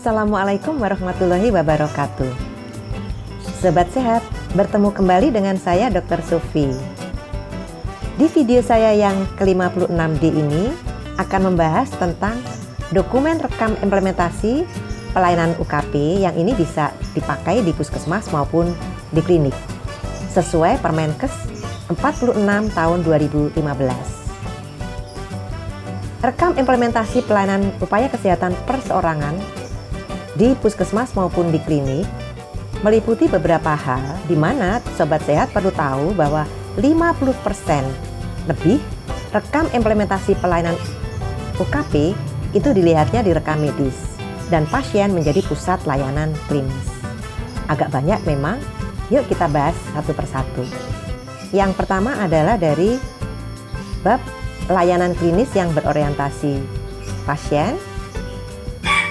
Assalamualaikum warahmatullahi wabarakatuh. Sobat sehat, bertemu kembali dengan saya Dr. Sufi. Di video saya yang ke-56D ini akan membahas tentang dokumen rekam implementasi pelayanan UKP yang ini bisa dipakai di puskesmas maupun di klinik sesuai Permenkes 46 tahun 2015. Rekam implementasi pelayanan upaya kesehatan perseorangan di puskesmas maupun di klinik meliputi beberapa hal di mana sobat sehat perlu tahu bahwa 50% lebih rekam implementasi pelayanan UKP itu dilihatnya di rekam medis dan pasien menjadi pusat layanan klinis. Agak banyak memang, yuk kita bahas satu persatu. Yang pertama adalah dari bab layanan klinis yang berorientasi pasien,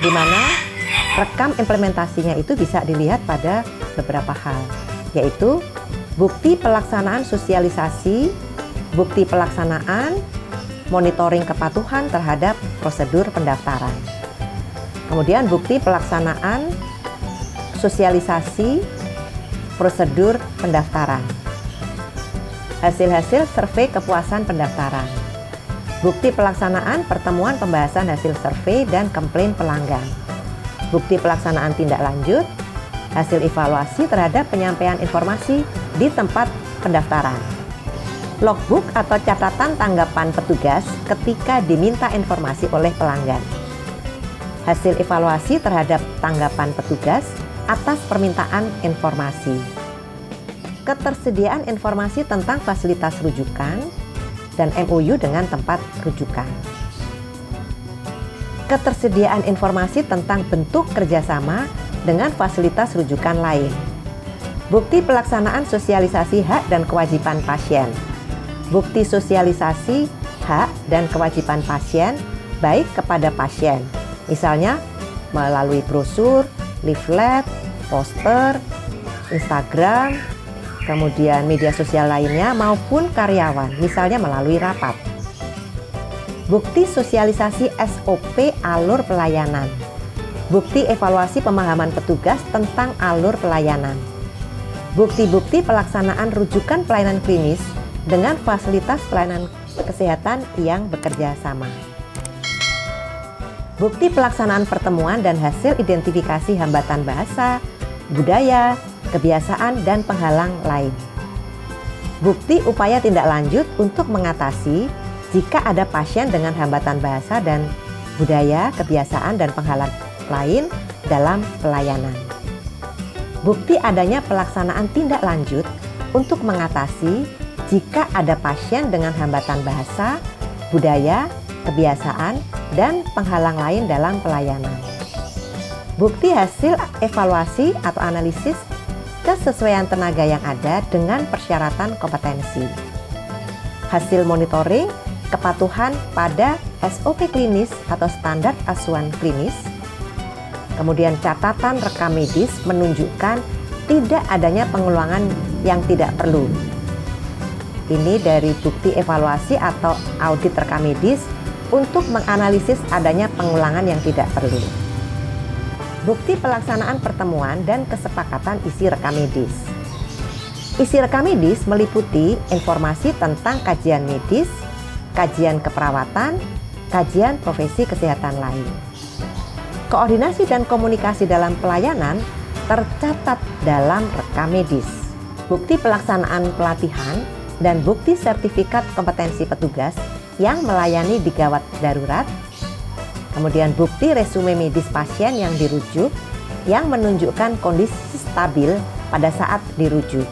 di mana rekam implementasinya itu bisa dilihat pada beberapa hal, yaitu bukti pelaksanaan sosialisasi, bukti pelaksanaan monitoring kepatuhan terhadap prosedur pendaftaran, kemudian bukti pelaksanaan sosialisasi prosedur pendaftaran, hasil-hasil survei kepuasan pendaftaran, bukti pelaksanaan pertemuan pembahasan hasil survei dan komplain pelanggan, bukti pelaksanaan tindak lanjut, hasil evaluasi terhadap penyampaian informasi di tempat pendaftaran, logbook atau catatan tanggapan petugas ketika diminta informasi oleh pelanggan, hasil evaluasi terhadap tanggapan petugas atas permintaan informasi, ketersediaan informasi tentang fasilitas rujukan, dan MOU dengan tempat rujukan. Ketersediaan informasi tentang bentuk kerjasama dengan fasilitas rujukan lain. Bukti pelaksanaan sosialisasi hak dan kewajiban pasien. Bukti sosialisasi hak dan kewajiban pasien baik kepada pasien, misalnya melalui brosur, leaflet, poster, Instagram, kemudian media sosial lainnya maupun karyawan, misalnya melalui rapat. Bukti sosialisasi SOP alur pelayanan. Bukti evaluasi pemahaman petugas tentang alur pelayanan. Bukti-bukti pelaksanaan rujukan pelayanan klinis dengan fasilitas pelayanan kesehatan yang bekerja sama. Bukti pelaksanaan pertemuan dan hasil identifikasi hambatan bahasa, budaya, kebiasaan, dan penghalang lain. Bukti upaya tindak lanjut untuk mengatasi jika ada pasien dengan hambatan bahasa dan budaya, kebiasaan, dan penghalang lain dalam pelayanan. Bukti adanya pelaksanaan tindak lanjut untuk mengatasi jika ada pasien dengan hambatan bahasa, budaya, kebiasaan, dan penghalang lain dalam pelayanan. Bukti hasil evaluasi atau analisis kesesuaian tenaga yang ada dengan persyaratan kompetensi. Hasil monitoring kepatuhan pada SOP klinis atau standar asuhan klinis. Kemudian catatan rekam medis menunjukkan tidak adanya pengulangan yang tidak perlu. Ini dari bukti evaluasi atau audit rekam medis untuk menganalisis adanya pengulangan yang tidak perlu. Bukti pelaksanaan pertemuan dan kesepakatan isi rekam medis. Isi rekam medis meliputi informasi tentang kajian medis, kajian keperawatan, kajian profesi kesehatan lain. Koordinasi dan komunikasi dalam pelayanan tercatat dalam rekam medis. Bukti pelaksanaan pelatihan dan bukti sertifikat kompetensi petugas yang melayani di gawat darurat. Kemudian bukti resume medis pasien yang dirujuk yang menunjukkan kondisi stabil pada saat dirujuk.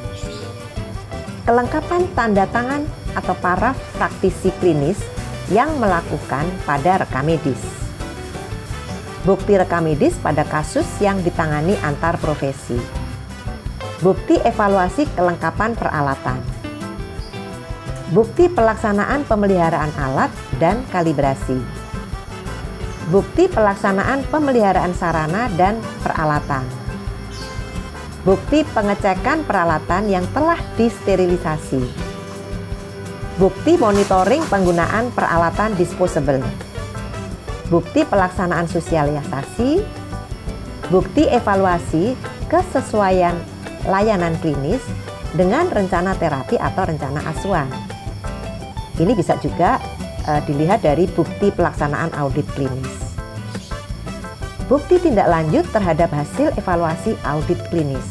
Kelengkapan tanda tangan atau paraf praktisi klinis yang melakukan pada rekam medis. Bukti rekam medis pada kasus yang ditangani antar profesi. Bukti evaluasi kelengkapan peralatan. Bukti pelaksanaan pemeliharaan alat dan kalibrasi. Bukti pelaksanaan pemeliharaan sarana dan peralatan. Bukti pengecekan peralatan yang telah disterilisasi. Bukti monitoring penggunaan peralatan disposable. Bukti pelaksanaan sosialisasi, bukti evaluasi kesesuaian layanan klinis dengan rencana terapi atau rencana asuhan. Ini bisa juga dilihat dari bukti pelaksanaan audit klinis. Bukti tindak lanjut terhadap hasil evaluasi audit klinis.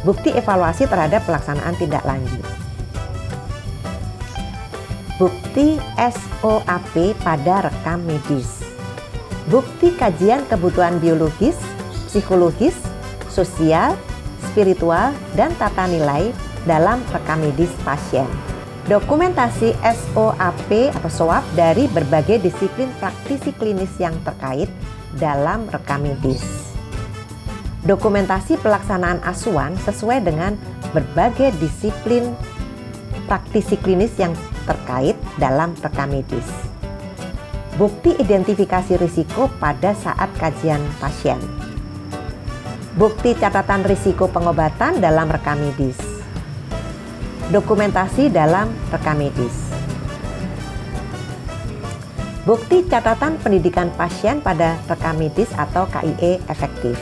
Bukti evaluasi terhadap pelaksanaan tindak lanjut. Bukti SOAP pada rekam medis. Bukti kajian kebutuhan biologis, psikologis, sosial, spiritual, dan tata nilai dalam rekam medis pasien. Dokumentasi SOAP atau SOAP dari berbagai disiplin praktisi klinis yang terkait dalam rekam medis. Dokumentasi pelaksanaan asuhan sesuai dengan berbagai disiplin praktisi klinis yang terkait dalam rekam medis. Bukti identifikasi risiko pada saat kajian pasien. Bukti catatan risiko pengobatan dalam rekam medis. Dokumentasi dalam rekam medis. Bukti catatan pendidikan pasien pada rekam medis atau KIE efektif.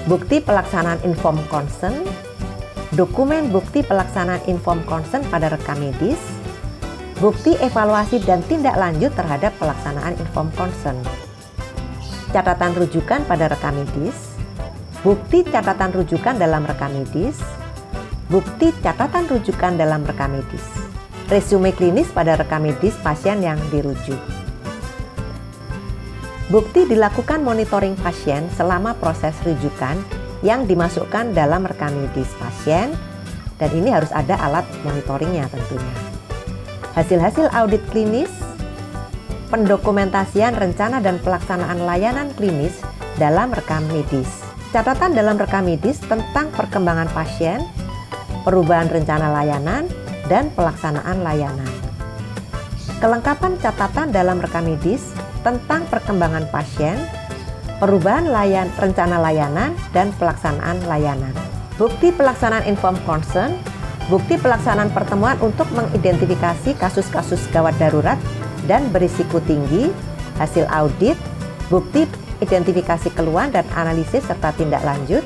Bukti pelaksanaan informed consent. Dokumen bukti pelaksanaan informed consent pada rekam medis. Bukti evaluasi dan tindak lanjut terhadap pelaksanaan informed consent. Catatan rujukan pada rekam medis. Bukti catatan rujukan dalam rekam medis. Bukti catatan rujukan dalam rekam medis. Resume klinis pada rekam medis pasien yang dirujuk. Bukti dilakukan monitoring pasien selama proses rujukan yang dimasukkan dalam rekam medis pasien, dan ini harus ada alat monitoringnya tentunya. Hasil-hasil audit klinis, pendokumentasian rencana dan pelaksanaan layanan klinis dalam rekam medis. Catatan dalam rekam medis tentang perkembangan pasien, perubahan rencana layanan, dan pelaksanaan layanan. Kelengkapan catatan dalam rekam medis tentang perkembangan pasien, perubahan rencana layanan, dan pelaksanaan layanan. Bukti pelaksanaan informed consent, bukti pelaksanaan pertemuan untuk mengidentifikasi kasus-kasus gawat darurat dan berisiko tinggi, hasil audit, bukti identifikasi keluhan dan analisis serta tindak lanjut,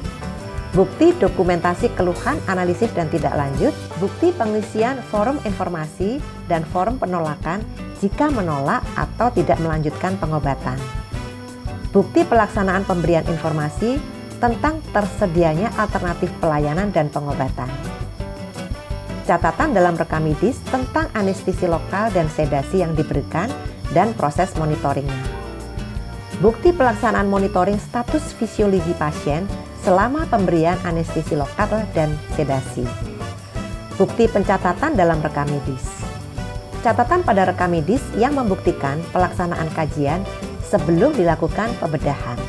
bukti dokumentasi keluhan, analisis dan tindak lanjut, bukti pengisian form informasi dan form penolakan jika menolak atau tidak melanjutkan pengobatan. Bukti pelaksanaan pemberian informasi tentang tersedianya alternatif pelayanan dan pengobatan. Catatan dalam rekam medis tentang anestesi lokal dan sedasi yang diberikan dan proses monitoringnya. Bukti pelaksanaan monitoring status fisiologi pasien selama pemberian anestesi lokal dan sedasi. Bukti pencatatan dalam rekam medis. Catatan pada rekam medis yang membuktikan pelaksanaan kajian sebelum dilakukan pembedahan.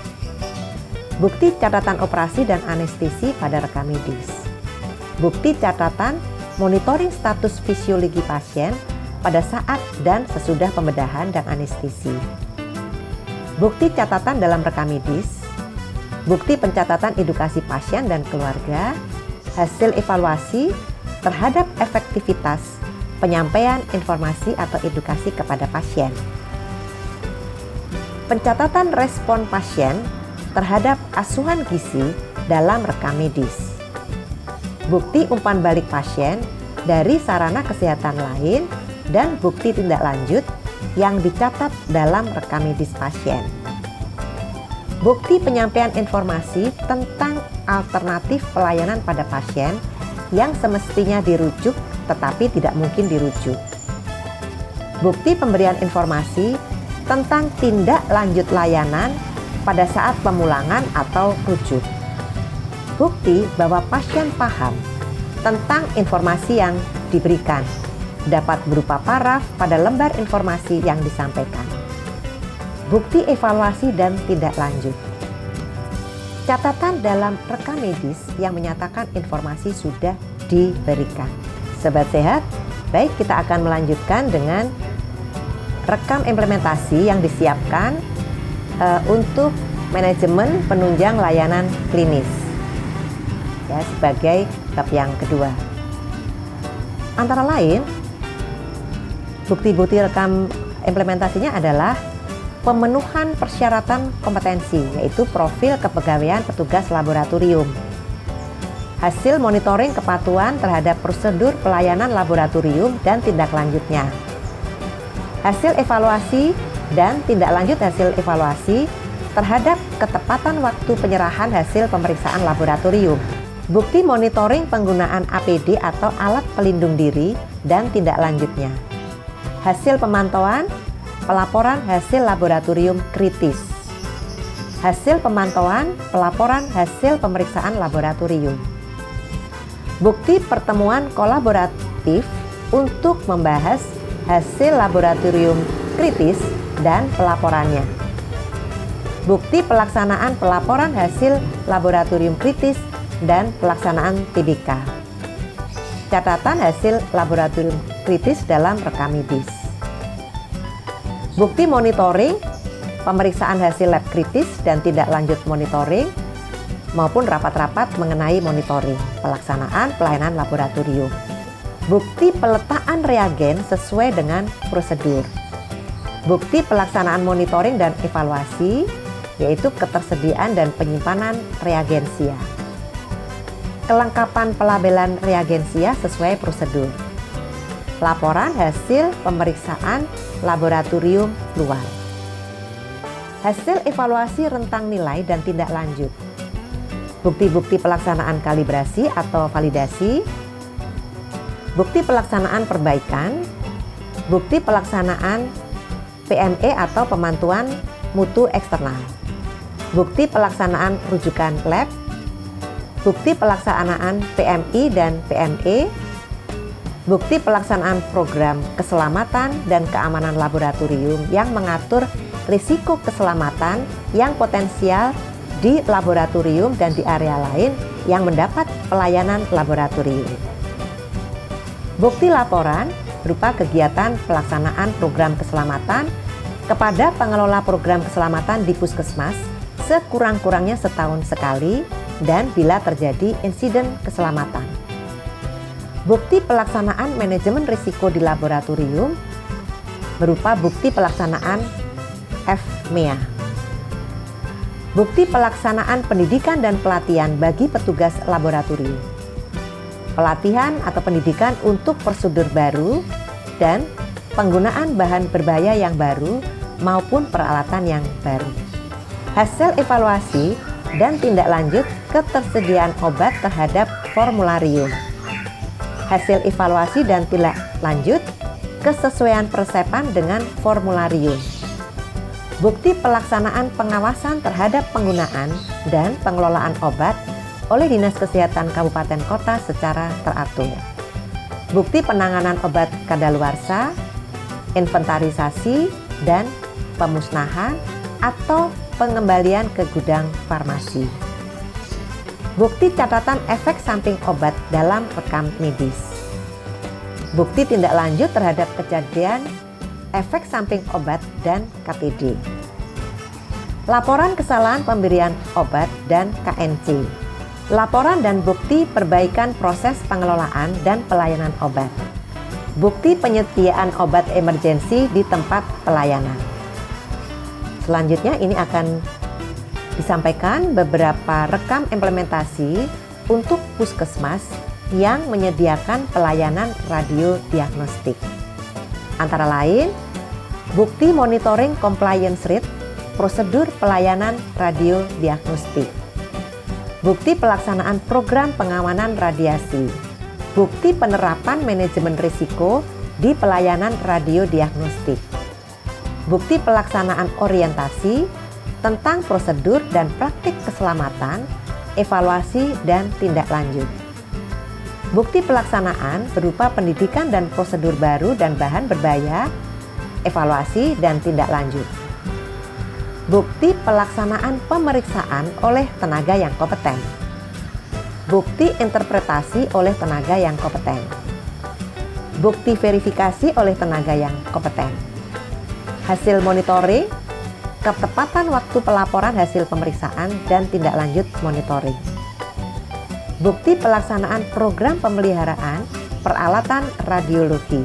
Bukti catatan operasi dan anestesi pada rekam medis. Bukti catatan monitoring status fisiologi pasien pada saat dan sesudah pembedahan dan anestesi. Bukti catatan dalam rekam medis. Bukti pencatatan edukasi pasien dan keluarga, hasil evaluasi terhadap efektivitas penyampaian informasi atau edukasi kepada pasien. Pencatatan respon pasien terhadap asuhan gizi dalam rekam medis. Bukti umpan balik pasien dari sarana kesehatan lain dan bukti tindak lanjut yang dicatat dalam rekam medis pasien. Bukti penyampaian informasi tentang alternatif pelayanan pada pasien yang semestinya dirujuk tetapi tidak mungkin dirujuk. Bukti pemberian informasi tentang tindak lanjut layanan pada saat pemulangan atau rujuk. Bukti bahwa pasien paham tentang informasi yang diberikan dapat berupa paraf pada lembar informasi yang disampaikan. Bukti evaluasi dan tindak lanjut. Catatan dalam rekam medis yang menyatakan informasi sudah diberikan. Sobat sehat, baik, kita akan melanjutkan dengan rekam implementasi yang disiapkan untuk manajemen penunjang layanan klinis ya, sebagai bab yang kedua. Antara lain, bukti-bukti rekam implementasinya adalah pemenuhan persyaratan kompetensi, yaitu profil kepegawaian petugas laboratorium. Hasil monitoring kepatuhan terhadap prosedur pelayanan laboratorium dan tindak lanjutnya. Hasil evaluasi dan tindak lanjut hasil evaluasi terhadap ketepatan waktu penyerahan hasil pemeriksaan laboratorium. Bukti monitoring penggunaan APD atau alat pelindung diri dan tindak lanjutnya. Hasil pemantauan, pelaporan hasil laboratorium kritis. Hasil pemantauan, pelaporan hasil pemeriksaan laboratorium. Bukti pertemuan kolaboratif untuk membahas hasil laboratorium kritis dan pelaporannya. Bukti pelaksanaan pelaporan hasil laboratorium kritis dan pelaksanaan TBK. Catatan hasil laboratorium kritis dalam rekam medis. Bukti monitoring, pemeriksaan hasil lab kritis dan tindak lanjut monitoring, maupun rapat-rapat mengenai monitoring, pelaksanaan pelayanan laboratorium. Bukti peletakan reagen sesuai dengan prosedur. Bukti pelaksanaan monitoring dan evaluasi, yaitu ketersediaan dan penyimpanan reagensia. Kelengkapan pelabelan reagensia sesuai prosedur. Laporan hasil pemeriksaan laboratorium luar. Hasil evaluasi rentang nilai dan tindak lanjut. Bukti-bukti pelaksanaan kalibrasi atau validasi, bukti pelaksanaan perbaikan, bukti pelaksanaan PME atau pemantauan mutu eksternal, bukti pelaksanaan rujukan lab, bukti pelaksanaan PMI dan PME, bukti pelaksanaan program keselamatan dan keamanan laboratorium yang mengatur risiko keselamatan yang potensial di laboratorium dan di area lain yang mendapat pelayanan laboratorium. Bukti laporan berupa kegiatan pelaksanaan program keselamatan kepada pengelola program keselamatan di puskesmas sekurang-kurangnya setahun sekali dan bila terjadi insiden keselamatan. Bukti pelaksanaan manajemen risiko di laboratorium berupa bukti pelaksanaan FMEA. Bukti pelaksanaan pendidikan dan pelatihan bagi petugas laboratorium. Pelatihan atau pendidikan untuk prosedur baru dan penggunaan bahan berbahaya yang baru maupun peralatan yang baru. Hasil evaluasi dan tindak lanjut ketersediaan obat terhadap formularium. Hasil evaluasi dan tindak lanjut kesesuaian persepan dengan formularium. Bukti pelaksanaan pengawasan terhadap penggunaan dan pengelolaan obat oleh Dinas Kesehatan Kabupaten Kota secara teratur. Bukti penanganan obat kadaluarsa, inventarisasi, dan pemusnahan atau pengembalian ke gudang farmasi. Bukti catatan efek samping obat dalam rekam medis. Bukti tindak lanjut terhadap kejadian efek samping obat dan KTD. Laporan kesalahan pemberian obat dan KNC. Laporan dan bukti perbaikan proses pengelolaan dan pelayanan obat. Bukti penyediaan obat emergensi di tempat pelayanan. Selanjutnya ini akan disampaikan beberapa rekam implementasi untuk puskesmas yang menyediakan pelayanan radiodiagnostik. Antara lain, bukti monitoring compliance rate, prosedur pelayanan radiodiagnostik, bukti pelaksanaan program pengamanan radiasi, bukti penerapan manajemen risiko di pelayanan radiodiagnostik, bukti pelaksanaan orientasi tentang prosedur dan praktik keselamatan, evaluasi dan tindak lanjut. Bukti pelaksanaan berupa pendidikan dan prosedur baru dan bahan berbahaya, evaluasi dan tindak lanjut. Bukti pelaksanaan pemeriksaan oleh tenaga yang kompeten. Bukti interpretasi oleh tenaga yang kompeten. Bukti verifikasi oleh tenaga yang kompeten. Hasil monitoring, ketepatan waktu pelaporan hasil pemeriksaan dan tindak lanjut monitoring. Bukti pelaksanaan program pemeliharaan peralatan radiologi.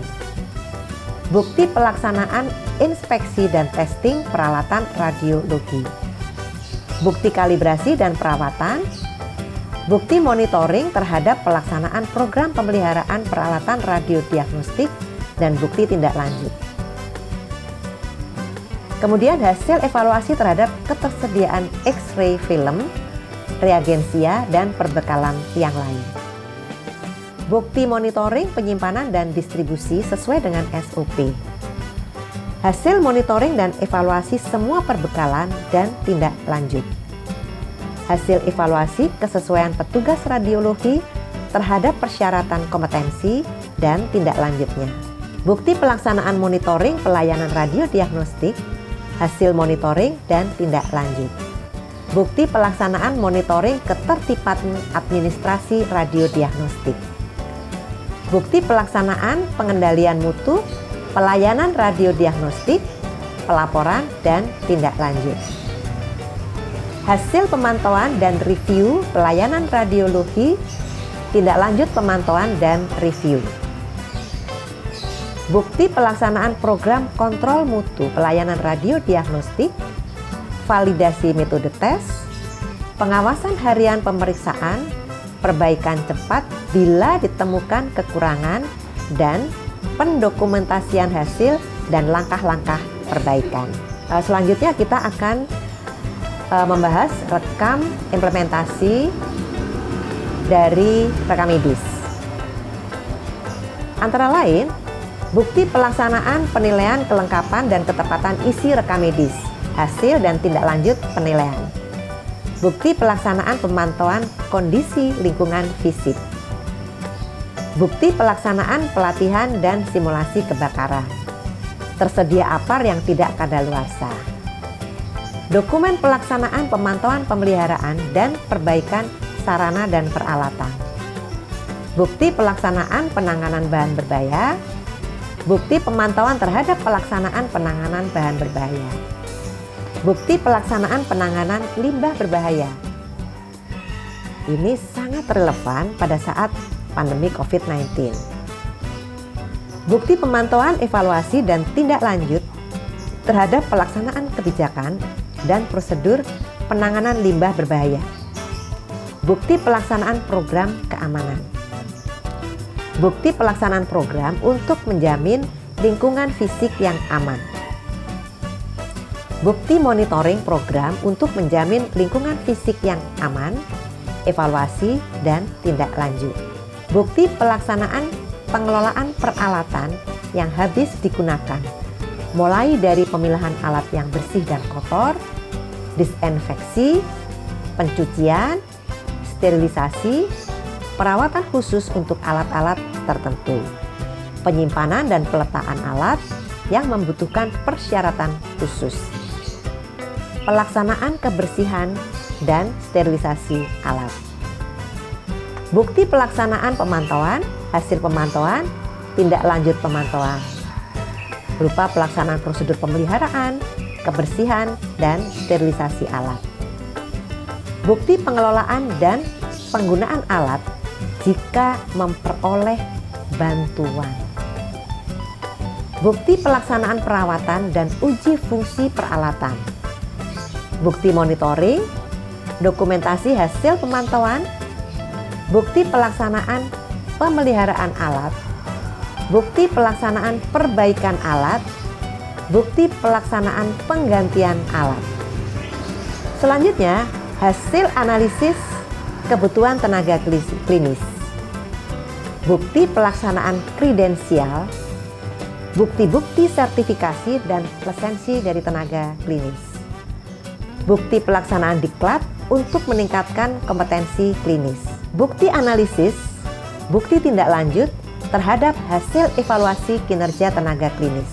Bukti pelaksanaan inspeksi dan testing peralatan radiologi. Bukti kalibrasi dan perawatan. Bukti monitoring terhadap pelaksanaan program pemeliharaan peralatan radiodiagnostik dan bukti tindak lanjut. Kemudian hasil evaluasi terhadap ketersediaan X-ray film, reagensia, dan perbekalan yang lain. Bukti monitoring penyimpanan dan distribusi sesuai dengan SOP. Hasil monitoring dan evaluasi semua perbekalan dan tindak lanjut. Hasil evaluasi kesesuaian petugas radiologi terhadap persyaratan kompetensi dan tindak lanjutnya. Bukti pelaksanaan monitoring pelayanan radiodiagnostik, hasil monitoring dan tindak lanjut. Bukti pelaksanaan monitoring ketertiban administrasi radiodiagnostik. Bukti pelaksanaan pengendalian mutu, pelayanan radiodiagnostik, pelaporan, dan tindak lanjut. Hasil pemantauan dan review pelayanan radiologi, tindak lanjut pemantauan dan review. Bukti pelaksanaan program kontrol mutu pelayanan radiodiagnostik, validasi metode tes, pengawasan harian pemeriksaan, perbaikan cepat bila ditemukan kekurangan, dan pendokumentasian hasil dan langkah-langkah perbaikan. Selanjutnya kita akan membahas rekam implementasi dari rekam medis. Antara lain, bukti pelaksanaan penilaian kelengkapan dan ketepatan isi rekam medis, hasil dan tindak lanjut penilaian. Bukti pelaksanaan pemantauan kondisi lingkungan fisik. Bukti pelaksanaan pelatihan dan simulasi kebakaran. Tersedia APAR yang tidak kadaluarsa. Dokumen pelaksanaan pemantauan pemeliharaan dan perbaikan sarana dan peralatan. Bukti pelaksanaan penanganan bahan berbahaya. Bukti pemantauan terhadap pelaksanaan penanganan bahan berbahaya. Bukti pelaksanaan penanganan limbah berbahaya. Ini sangat relevan pada saat pandemi COVID-19. Bukti pemantauan, evaluasi, dan tindak lanjut terhadap pelaksanaan kebijakan dan prosedur penanganan limbah berbahaya. Bukti pelaksanaan program keamanan. Bukti pelaksanaan program untuk menjamin lingkungan fisik yang aman. Bukti monitoring program untuk menjamin lingkungan fisik yang aman, evaluasi, dan tindak lanjut. Bukti pelaksanaan pengelolaan peralatan yang habis digunakan, mulai dari pemilahan alat yang bersih dan kotor, disinfeksi, pencucian, sterilisasi, perawatan khusus untuk alat-alat tertentu, penyimpanan dan peletakan alat yang membutuhkan persyaratan khusus, pelaksanaan kebersihan dan sterilisasi alat. Bukti pelaksanaan pemantauan, hasil pemantauan, tindak lanjut pemantauan, berupa pelaksanaan prosedur pemeliharaan, kebersihan, dan sterilisasi alat. Bukti pengelolaan dan penggunaan alat jika memperoleh bantuan. Bukti pelaksanaan perawatan dan uji fungsi peralatan. Bukti monitoring, dokumentasi hasil pemantauan, bukti pelaksanaan pemeliharaan alat, bukti pelaksanaan perbaikan alat, bukti pelaksanaan penggantian alat. Selanjutnya, hasil analisis kebutuhan tenaga klinis, bukti pelaksanaan kredensial, bukti-bukti sertifikasi dan lisensi dari tenaga klinis, bukti pelaksanaan diklat untuk meningkatkan kompetensi klinis, bukti analisis, bukti tindak lanjut terhadap hasil evaluasi kinerja tenaga klinis,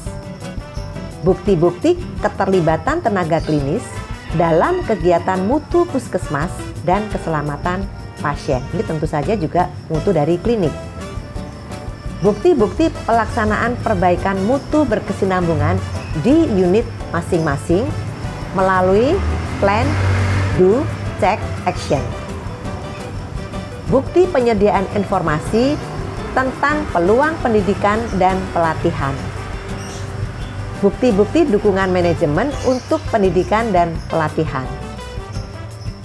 bukti-bukti keterlibatan tenaga klinis dalam kegiatan mutu puskesmas dan keselamatan pasien. Ini tentu saja juga mutu dari klinik. Bukti-bukti pelaksanaan perbaikan mutu berkesinambungan di unit masing-masing melalui plan, do, check, action. Bukti penyediaan informasi tentang peluang pendidikan dan pelatihan. Bukti-bukti dukungan manajemen untuk pendidikan dan pelatihan.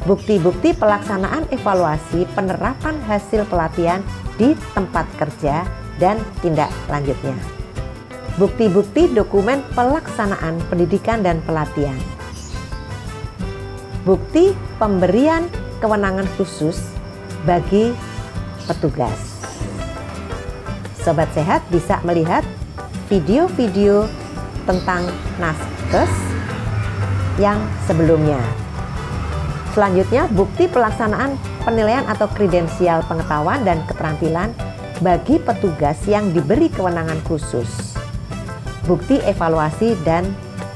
Bukti-bukti pelaksanaan evaluasi penerapan hasil pelatihan di tempat kerja dan tindak lanjutnya. Bukti-bukti dokumen pelaksanaan pendidikan dan pelatihan. Bukti pemberian kewenangan khusus bagi petugas. Sobat Sehat bisa melihat video-video tentang Naskes yang sebelumnya. Selanjutnya, bukti pelaksanaan penilaian atau kredensial pengetahuan dan keterampilan bagi petugas yang diberi kewenangan khusus. Bukti evaluasi dan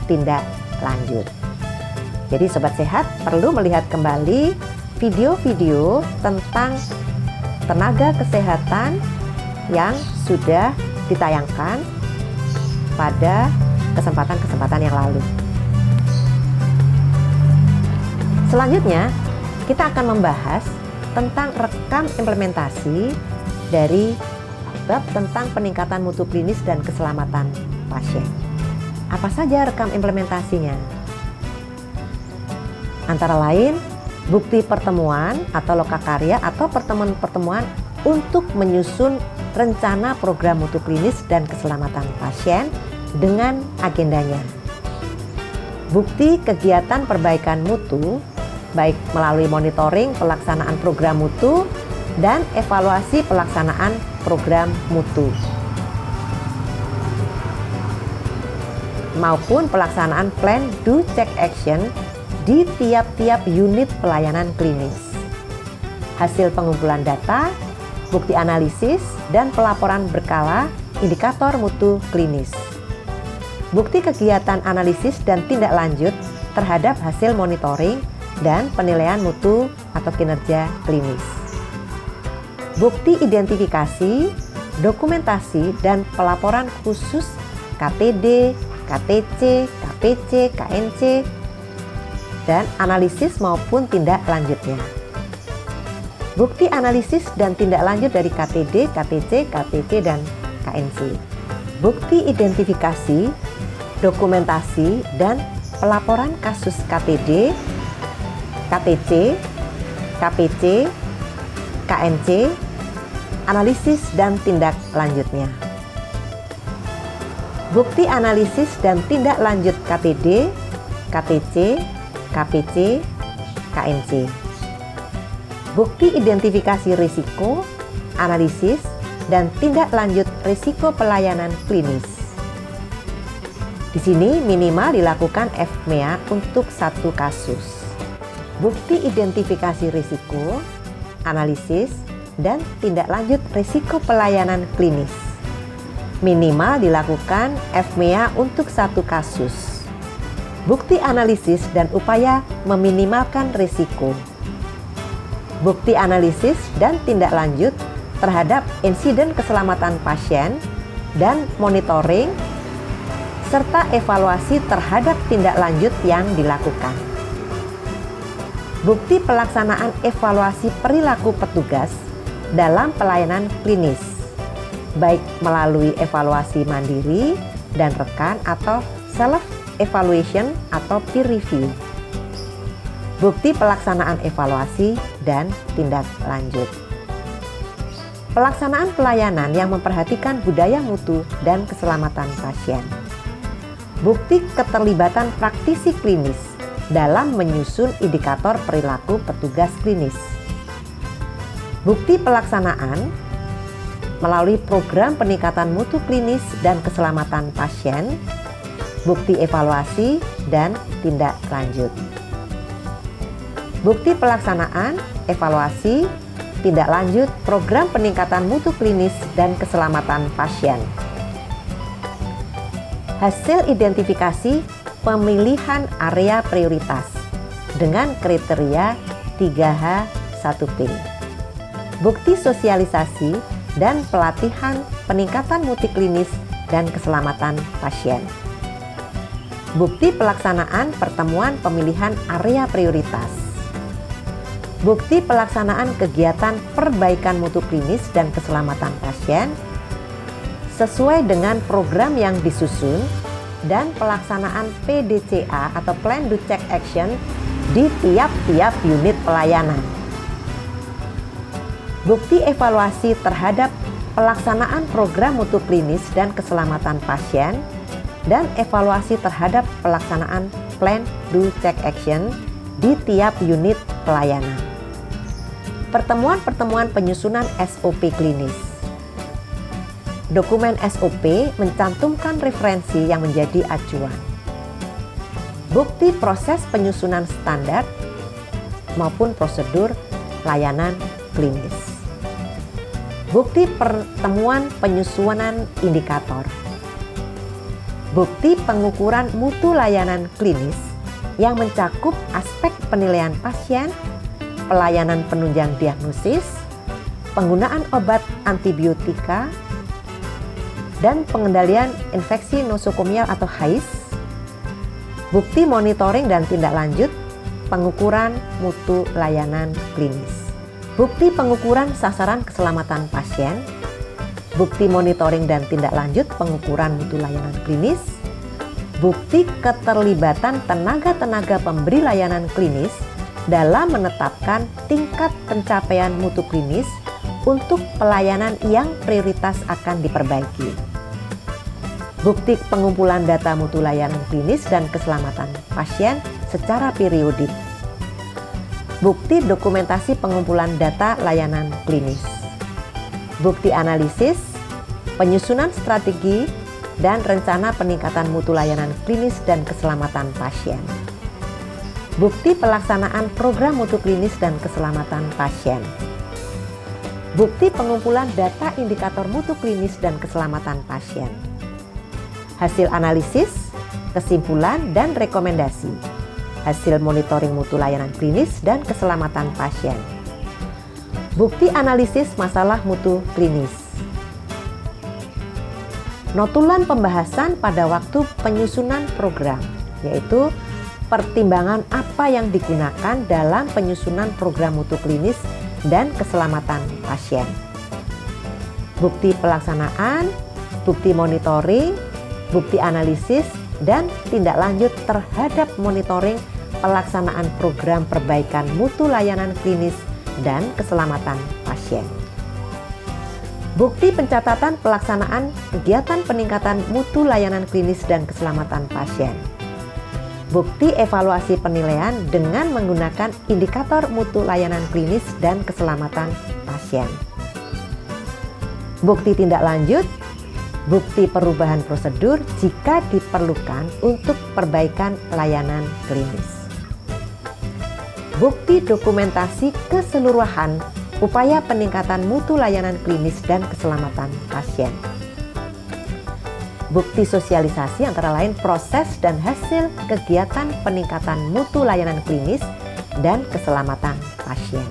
tindak lanjut. Jadi Sobat Sehat perlu melihat kembali video-video tentang tenaga kesehatan yang sudah ditayangkan pada kesempatan-kesempatan yang lalu. Selanjutnya, kita akan membahas tentang rekam implementasi dari bab tentang peningkatan mutu klinis dan keselamatan pasien. Apa saja rekam implementasinya? Antara lain, bukti pertemuan atau lokakarya atau pertemuan-pertemuan untuk menyusun rencana program mutu klinis dan keselamatan pasien dengan agendanya. Bukti kegiatan perbaikan mutu, baik melalui monitoring pelaksanaan program mutu dan evaluasi pelaksanaan program mutu, maupun pelaksanaan plan do check action di tiap-tiap unit pelayanan klinis. Hasil pengumpulan data, bukti analisis, dan pelaporan berkala indikator mutu klinis. Bukti kegiatan analisis dan tindak lanjut terhadap hasil monitoring dan penilaian mutu atau kinerja klinis. Bukti identifikasi, dokumentasi, dan pelaporan khusus KTD, KTC, KPC, KNC, dan analisis maupun tindak lanjutnya. Bukti analisis dan tindak lanjut dari KTD, KTC, KPC, dan KNC. Bukti identifikasi, dokumentasi, dan pelaporan kasus KTD, KTC, KPC, KNC, analisis dan tindak lanjutnya. Bukti analisis dan tindak lanjut KTD, KTC, KPC, KNC. Bukti identifikasi risiko, analisis, dan tindak lanjut risiko pelayanan klinis. Di sini minimal dilakukan FMEA untuk satu kasus. Bukti identifikasi risiko, analisis, dan tindak lanjut risiko pelayanan klinis. Minimal dilakukan FMEA untuk satu kasus. Bukti analisis dan upaya meminimalkan risiko. Bukti analisis dan tindak lanjut terhadap insiden keselamatan pasien dan monitoring serta evaluasi terhadap tindak lanjut yang dilakukan. Bukti pelaksanaan evaluasi perilaku petugas dalam pelayanan klinis, baik melalui evaluasi mandiri dan rekan atau self-evaluation atau peer review. Bukti pelaksanaan evaluasi dan tindak lanjut. Pelaksanaan pelayanan yang memperhatikan budaya mutu dan keselamatan pasien. Bukti keterlibatan praktisi klinis dalam menyusun indikator perilaku petugas klinis. Bukti pelaksanaan melalui program peningkatan mutu klinis dan keselamatan pasien, bukti evaluasi dan tindak lanjut. Bukti pelaksanaan, evaluasi, tindak lanjut program peningkatan mutu klinis dan keselamatan pasien. Hasil identifikasi pemilihan area prioritas dengan kriteria 3H1P. Bukti sosialisasi dan pelatihan peningkatan mutu klinis dan keselamatan pasien. Bukti pelaksanaan pertemuan pemilihan area prioritas. Bukti pelaksanaan kegiatan perbaikan mutu klinis dan keselamatan pasien sesuai dengan program yang disusun dan pelaksanaan PDCA atau Plan Do Check Action di tiap-tiap unit pelayanan. Bukti evaluasi terhadap pelaksanaan program mutu klinis dan keselamatan pasien dan evaluasi terhadap pelaksanaan Plan Do Check Action di tiap unit pelayanan. Pertemuan-pertemuan penyusunan SOP klinis. Dokumen SOP mencantumkan referensi yang menjadi acuan. Bukti proses penyusunan standar maupun prosedur layanan klinis. Bukti pertemuan penyusunan indikator. Bukti pengukuran mutu layanan klinis yang mencakup aspek penilaian pasien, pelayanan penunjang diagnosis, penggunaan obat antibiotika, dan pengendalian infeksi nosokomial atau HAIS. Bukti monitoring dan tindak lanjut pengukuran mutu layanan klinis. Bukti pengukuran sasaran keselamatan pasien, bukti monitoring dan tindak lanjut pengukuran mutu layanan klinis, bukti keterlibatan tenaga-tenaga pemberi layanan klinis dalam menetapkan tingkat pencapaian mutu klinis untuk pelayanan yang prioritas akan diperbaiki. Bukti pengumpulan data mutu layanan klinis dan keselamatan pasien secara periodik. Bukti dokumentasi pengumpulan data layanan klinis. Bukti analisis, penyusunan strategi, dan rencana peningkatan mutu layanan klinis dan keselamatan pasien. Bukti pelaksanaan program mutu klinis dan keselamatan pasien. Bukti pengumpulan data indikator mutu klinis dan keselamatan pasien. Hasil analisis, kesimpulan, dan rekomendasi. Hasil monitoring mutu layanan klinis dan keselamatan pasien. Bukti analisis masalah mutu klinis. Notulen pembahasan pada waktu penyusunan program, yaitu pertimbangan apa yang digunakan dalam penyusunan program mutu klinis dan keselamatan pasien. Bukti pelaksanaan, bukti monitoring, bukti analisis, dan tindak lanjut terhadap monitoring pelaksanaan program perbaikan mutu layanan klinis dan keselamatan pasien. Bukti pencatatan pelaksanaan kegiatan peningkatan mutu layanan klinis dan keselamatan pasien. Bukti evaluasi penilaian dengan menggunakan indikator mutu layanan klinis dan keselamatan pasien. Bukti tindak lanjut, bukti perubahan prosedur jika diperlukan untuk perbaikan layanan klinis. Bukti dokumentasi keseluruhan upaya peningkatan mutu layanan klinis dan keselamatan pasien. Bukti sosialisasi antara lain proses dan hasil kegiatan peningkatan mutu layanan klinis dan keselamatan pasien.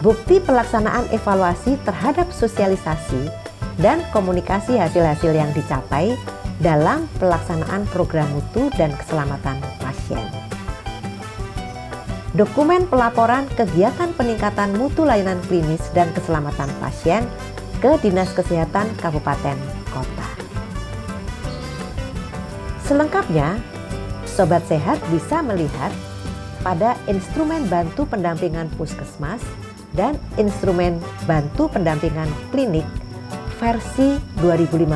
Bukti pelaksanaan evaluasi terhadap sosialisasi dan komunikasi hasil-hasil yang dicapai dalam pelaksanaan program mutu dan keselamatan pasien. Dokumen pelaporan kegiatan peningkatan mutu layanan klinis dan keselamatan pasien ke Dinas Kesehatan Kabupaten Kota. Selengkapnya, Sobat Sehat bisa melihat pada instrumen bantu pendampingan puskesmas dan instrumen bantu pendampingan klinik versi 2015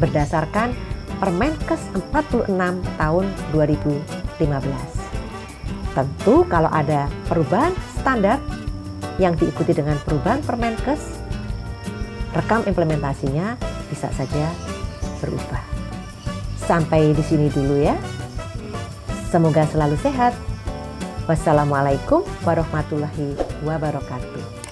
berdasarkan Permenkes 46 tahun 2015. Tentu kalau ada perubahan standar yang diikuti dengan perubahan Permenkes, rekam implementasinya bisa saja berubah. Sampai di sini dulu ya. Semoga selalu sehat. Wassalamualaikum warahmatullahi wabarakatuh.